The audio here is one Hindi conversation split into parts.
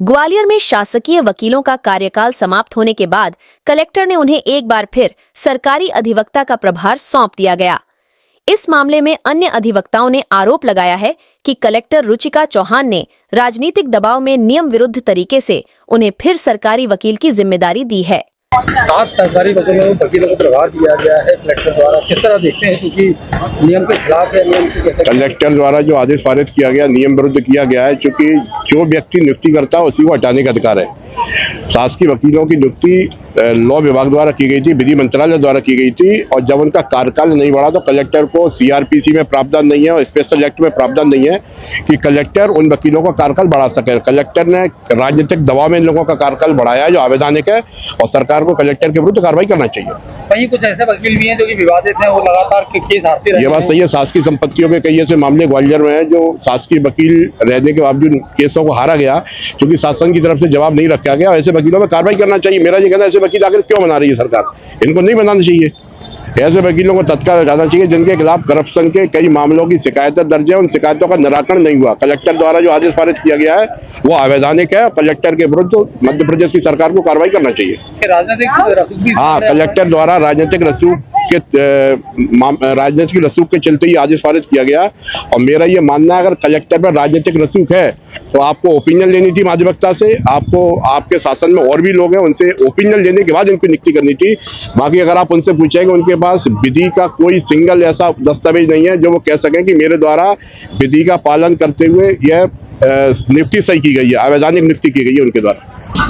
ग्वालियर में शासकीय वकीलों का कार्यकाल समाप्त होने के बाद कलेक्टर ने उन्हें एक बार फिर सरकारी अधिवक्ता का प्रभार सौंप दिया गया। इस मामले में अन्य अधिवक्ताओं ने आरोप लगाया है कि कलेक्टर रुचिका चौहान ने राजनीतिक दबाव में नियम विरुद्ध तरीके से उन्हें फिर सरकारी वकील की जिम्मेदारी दी है। 7 सरकारी वकीलों को प्रभार दिया गया है कलेक्टर द्वारा, किस तरह देखते हैं? क्योंकि नियम के खिलाफ है। नियम की कैसे कलेक्टर द्वारा जो आदेश पारित किया गया नियम विरुद्ध किया गया है, क्योंकि जो व्यक्ति नियुक्ति करता है उसी को हटाने का अधिकार है। शासकीय वकीलों की नियुक्ति लॉ विभाग द्वारा की गई थी, विधि मंत्रालय द्वारा की गई थी, और जब उनका कार्यकाल नहीं बढ़ा तो कलेक्टर को सीआरपीसी में प्रावधान नहीं है और स्पेशल एक्ट में प्रावधान नहीं है कि कलेक्टर उन वकीलों का कार्यकाल बढ़ा सके। कलेक्टर ने राजनीतिक दबाव में इन लोगों का कार्यकाल बढ़ाया है जो अवैधानिक है, और सरकार को कलेक्टर के विरुद्ध कार्रवाई करना चाहिए। वहीं कुछ ऐसे वकील भी हैं जो कि विवादित हैं, वो लगातार केस हारते रहते हैं। ये बात सही है। शासकीय संपत्तियों के कई ऐसे मामले ग्वालियर में हैं जो शासकीय वकील रहने के बावजूद केसों को हारा गया क्योंकि शासन की तरफ से जवाब नहीं रखा गया। ऐसे वकीलों पर कार्रवाई करना चाहिए। मेरा ये कहना है, ऐसे वकील आखिर क्यों बना रही है सरकार? इनको नहीं बनाना चाहिए। ऐसे वकीलों को तत्काल हटाना चाहिए जिनके खिलाफ करप्शन के कई मामलों की शिकायतें दर्ज है, उन शिकायतों का निराकरण नहीं हुआ। कलेक्टर द्वारा जो आदेश पारित किया गया है वो अवैधानिक है। कलेक्टर के विरुद्ध मध्य प्रदेश की सरकार को कार्रवाई करना चाहिए। हाँ, कलेक्टर द्वारा राजनीतिक रसूख के चलते ही आदेश पारित किया गया। और मेरा ये मानना है, अगर कलेक्टर पर राजनीतिक रसूख है तो आपको ओपिनियन लेनी थी महाधिवक्ता से। आपको आपके शासन में और भी लोग हैं, उनसे ओपिनियन लेने के बाद इनकी नियुक्ति करनी थी। बाकी अगर आप उनसे पूछेंगे, उनके पास विधि का कोई सिंगल ऐसा दस्तावेज नहीं है जो वो कह सकें कि मेरे द्वारा विधि का पालन करते हुए यह नियुक्ति सही की गई है, अवैधानिक नियुक्ति की गई है उनके द्वारा।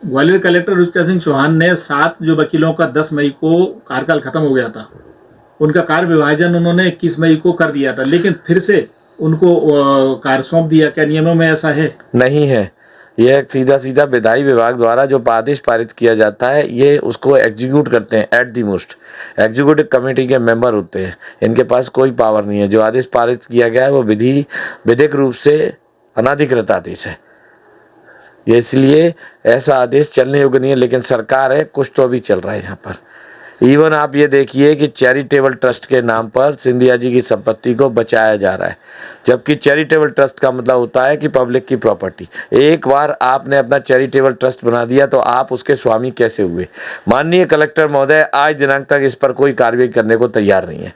ग्वालियर कलेक्टर रुचिका सिंह चौहान ने 7 जो वकीलों का 10 मई को कार्यकाल खत्म हो गया था, उनका कार्य विभाजन उन्होंने 21 मई को कर दिया था, लेकिन फिर से उनको कार्य सौंप दिया। क्या नियमों में ऐसा है? नहीं है। यह सीधा विधायी विभाग द्वारा जो आदेश पारित किया जाता है, ये उसको एग्जीक्यूट करते हैं। At the most executive committee के मेंबर होते हैं, इनके पास कोई पावर नहीं है। जो आदेश पारित किया गया है वो विधिक रूप से अनाधिकृत आदेश है, ये इसलिए ऐसा आदेश चलने योग्य नहीं है। लेकिन सरकार है, कुछ तो अभी चल रहा है यहाँ पर। इवन आप ये देखिए कि चैरिटेबल ट्रस्ट के नाम पर सिंधिया जी की संपत्ति को बचाया जा रहा है, जबकि चैरिटेबल ट्रस्ट का मतलब होता है कि पब्लिक की प्रॉपर्टी। एक बार आपने अपना चैरिटेबल ट्रस्ट बना दिया तो आप उसके स्वामी कैसे हुए? माननीय कलेक्टर महोदय आज दिनांक तक इस पर कोई कार्रवाई करने को तैयार नहीं है।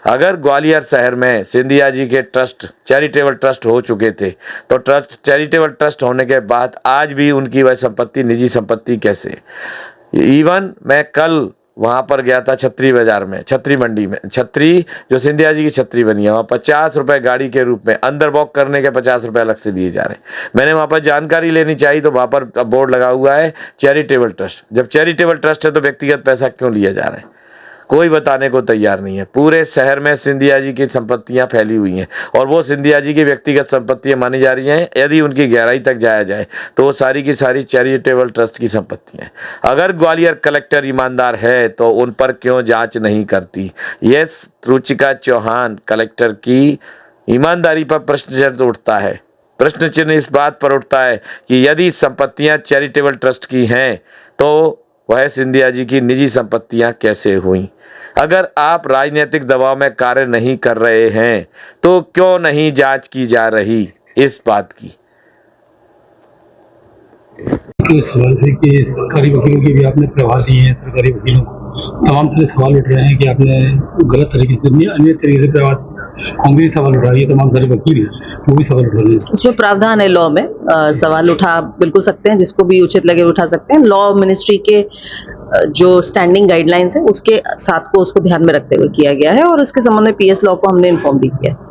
अगर ग्वालियर शहर में सिंधिया जी के ट्रस्ट चैरिटेबल ट्रस्ट हो चुके थे तो चैरिटेबल ट्रस्ट होने के बाद आज भी उनकी वह संपत्ति निजी संपत्ति कैसे? इवन मैं कल वहाँ पर गया था छतरी बाजार में, छतरी मंडी में, छतरी जो सिंधिया जी की छतरी बनी है, वहाँ 50 रुपये गाड़ी के रूप में अंदर वॉक करने के 50 रुपये अलग से दिए जा रहे हैं। मैंने वहाँ पर जानकारी लेनी चाहिए तो वहाँ पर बोर्ड लगा हुआ है चैरिटेबल ट्रस्ट। जब चैरिटेबल ट्रस्ट है तो व्यक्तिगत पैसा क्यों लिया जा रहा है? कोई बताने को तैयार नहीं है। पूरे शहर में सिंधिया जी की संपत्तियां फैली हुई हैं और वो सिंधिया जी की व्यक्तिगत संपत्तियां मानी जा रही हैं। यदि उनकी गहराई तक जाया जाए तो वो सारी की सारी चैरिटेबल ट्रस्ट की संपत्तियां। अगर ग्वालियर कलेक्टर ईमानदार है तो उन पर क्यों जांच नहीं करती? ये रुचिका चौहान कलेक्टर की ईमानदारी पर प्रश्न चिन्ह उठता है। प्रश्न चिन्ह इस बात पर उठता है कि यदि संपत्तियां चैरिटेबल ट्रस्ट की हैं तो वह सिंधिया जी की निजी संपत्तियां कैसे हुई? अगर आप राजनीतिक दबाव में कार्य नहीं कर रहे हैं तो क्यों नहीं जांच की जा रही इस बात की? सवाल है कि सरकारी वकीलों की भी आपने प्रभार दिए हैं। सरकारी वकीलों को तमाम तरह सवाल उठ रहे हैं कि आपने गलत तरीके से, अन्य तरीके से प्रभार। कांग्रेस सवाल उठा रही है, तमाम सारे वकील हैं वो भी सवाल उठा रहे हैं। उसमें प्रावधान है लॉ में, सवाल उठा बिल्कुल सकते हैं, जिसको भी उचित लगे उठा सकते हैं। लॉ मिनिस्ट्री के जो स्टैंडिंग गाइडलाइंस है उसके साथ को उसको ध्यान में रखते हुए किया गया है और उसके संबंध में पीएस लॉ को हमने इन्फॉर्म भी किया है।